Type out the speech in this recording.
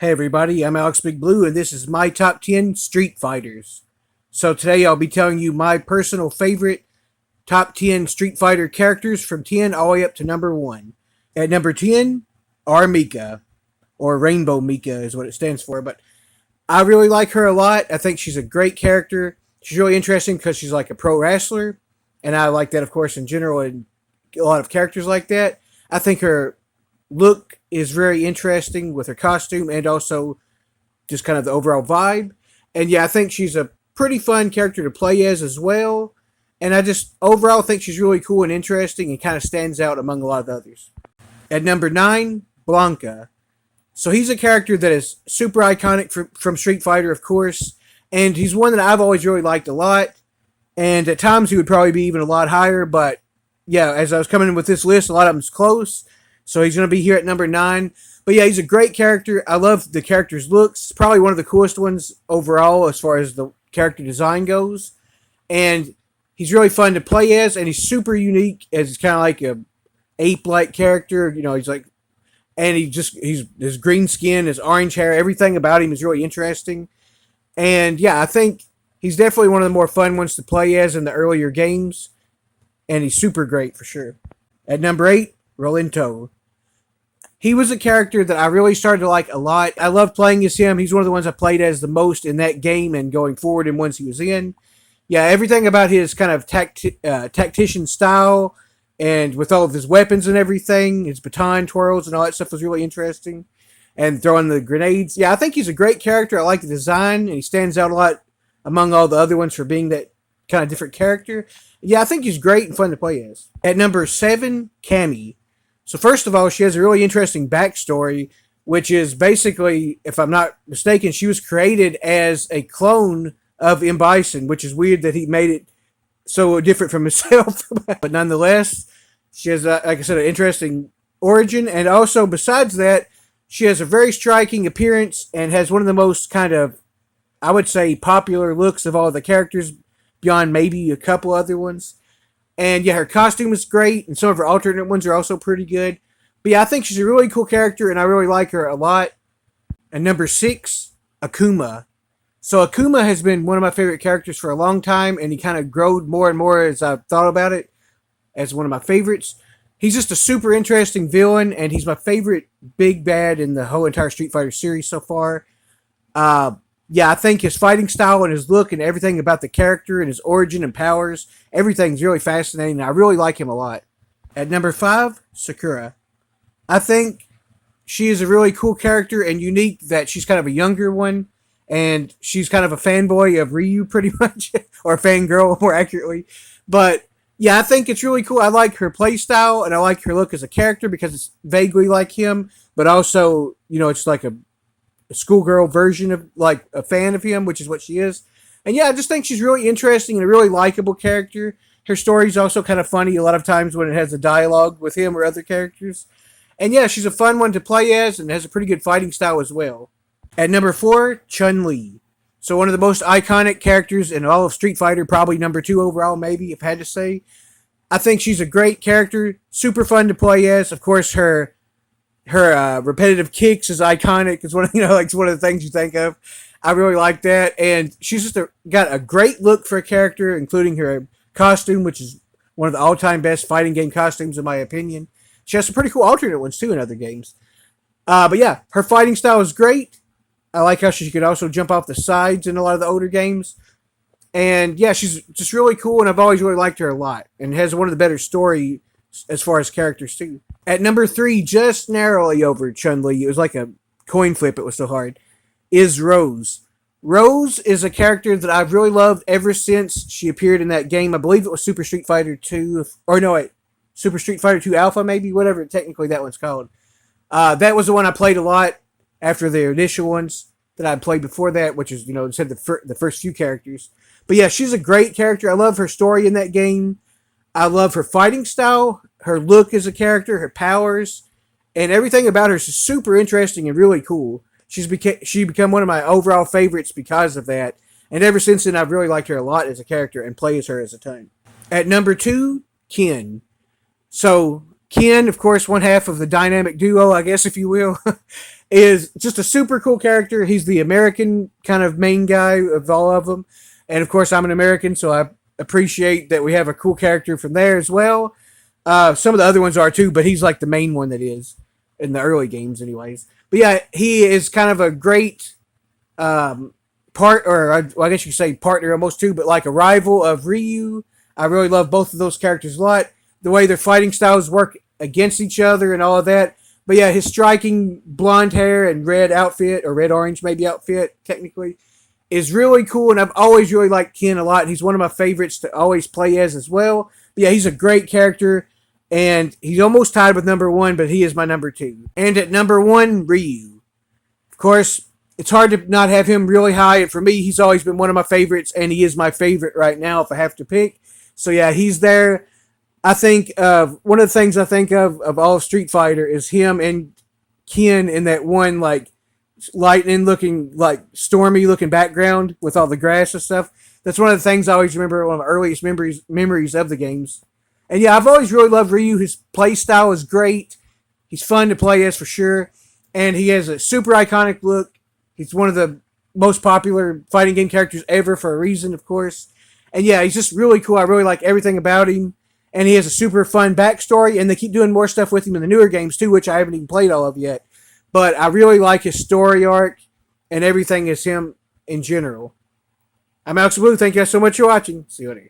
Hey everybody, I'm Alex Big Blue, and this is my top 10 Street Fighters. So today I'll be telling you my personal favorite top 10 Street Fighter characters from 10 all the way up to number 1. At number 10, R. Mika, or Rainbow Mika is what it stands for, but I really like her a lot. I think she's a great character. She's really interesting because she's like a pro wrestler, and I like that, of course, in general, and a lot of characters like that. I think her look is very interesting with her costume and also just kind of the overall vibe. And yeah, I think she's a pretty fun character to play as well. And I just overall think she's really cool and interesting and kind of stands out among a lot of the others. At number 9, Blanka. So he's a character that is super iconic from Street Fighter, of course. And he's one that I've always really liked a lot. And at times he would probably be even a lot higher. But yeah, as I was coming in with this list, a lot of them's close. So he's going to be here at number 9. But yeah, he's a great character. I love the character's looks. Probably one of the coolest ones overall as far as the character design goes. And he's really fun to play as, and he's super unique as kind of like a ape-like character. You know, he's like, and he's his green skin, his orange hair, everything about him is really interesting. And yeah, I think he's definitely one of the more fun ones to play as in the earlier games. And he's super great for sure. At number 8, Rolento. He was a character that I really started to like a lot. I love playing as him. He's one of the ones I played as the most in that game and going forward in ones he was in. Yeah, everything about his kind of tactician style and with all of his weapons and everything, his baton twirls and all that stuff was really interesting. And throwing the grenades. Yeah, I think he's a great character. I like the design, and he stands out a lot among all the other ones for being that kind of different character. Yeah, I think he's great and fun to play as. At number 7, Cammy. So first of all, she has a really interesting backstory, which is basically, if I'm not mistaken, she was created as a clone of M. Bison, which is weird that he made it so different from himself. But nonetheless, she has, like I said, an interesting origin. And also, besides that, she has a very striking appearance and has one of the most kind of, I would say, popular looks of all the characters beyond maybe a couple other ones. And yeah, her costume is great, and some of her alternate ones are also pretty good. But yeah, I think she's a really cool character, and I really like her a lot. And number 6, Akuma. So Akuma has been one of my favorite characters for a long time, and he kind of growed more and more as I've thought about it as one of my favorites. He's just a super interesting villain, and he's my favorite big bad in the whole entire Street Fighter series so far. Yeah, I think his fighting style and his look and everything about the character and his origin and powers, everything's really fascinating. I really like him a lot. At number 5, Sakura. I think she is a really cool character and unique that she's kind of a younger one. And she's kind of a fanboy of Ryu pretty much. Or a fangirl, more accurately. But yeah, I think it's really cool. I like her playstyle and I like her look as a character because it's vaguely like him. But also, you know, it's like a schoolgirl version of like a fan of him, which is what she is. And yeah, I just think she's really interesting and a really likable character. Her story is also kind of funny a lot of times when it has a dialogue with him or other characters. And yeah, she's a fun one to play as and has a pretty good fighting style as well. At number 4, Chun-Li. So one of the most iconic characters in all of Street Fighter, probably number 2 overall, maybe, if I had to say. I think she's a great character, super fun to play as. Of course, her repetitive kicks is iconic. It's one of like it's one of the things you think of. I really like that, and she's just got a great look for a character, including her costume, which is one of the all-time best fighting game costumes in my opinion. She has some pretty cool alternate ones too in other games. But yeah, her fighting style is great. I like how she could also jump off the sides in a lot of the older games. And yeah, she's just really cool, and I've always really liked her a lot, and has one of the better story as far as characters too. At number 3, just narrowly over Chun-Li, it was like a coin flip, it was so hard, is Rose. Rose is a character that I've really loved ever since she appeared in that game. I believe it was Super Street Fighter 2, or no, wait, Super Street Fighter 2 Alpha maybe, whatever technically that one's called. That was the one I played a lot after the initial ones that I played before that, which is, said the first few characters. But yeah, she's a great character. I love her story in that game. I love her fighting style, her look as a character, her powers, and everything about her is super interesting and really cool. She become one of my overall favorites because of that. And ever since then, I've really liked her a lot as a character and play as her as a ton. At number 2, Ken. So Ken, of course, one half of the dynamic duo, I guess, if you will, is just a super cool character. He's the American kind of main guy of all of them. And of course, I'm an American, so I appreciate that we have a cool character from there as well. Some of the other ones are too, but he's like the main one that is in the early games, anyways. But yeah, he is kind of a great well, I guess you could say partner almost too, but like a rival of Ryu. I really love both of those characters a lot. The way their fighting styles work against each other and all of that. But yeah, his striking blonde hair and red outfit, or red orange maybe outfit, technically, is really cool. And I've always really liked Ken a lot. He's one of my favorites to always play as well. But yeah, he's a great character. And he's almost tied with number one, but he is my number two. And at number one, Ryu. Of course, it's hard to not have him really high. And for me, he's always been one of my favorites, and he is my favorite right now if I have to pick. So yeah, he's there. I think one of the things I think of all of Street Fighter is him and Ken in that one like lightning looking, like stormy looking background with all the grass and stuff. That's one of the things I always remember. One of the earliest memories of the games. And yeah, I've always really loved Ryu. His play style is great. He's fun to play as for sure, and he has a super iconic look. He's one of the most popular fighting game characters ever for a reason, of course. And yeah, he's just really cool. I really like everything about him. And he has a super fun backstory, and they keep doing more stuff with him in the newer games too, which I haven't even played all of yet. But I really like his story arc and everything as him in general. I'm Alex Blue. Thank you guys so much for watching. See you later.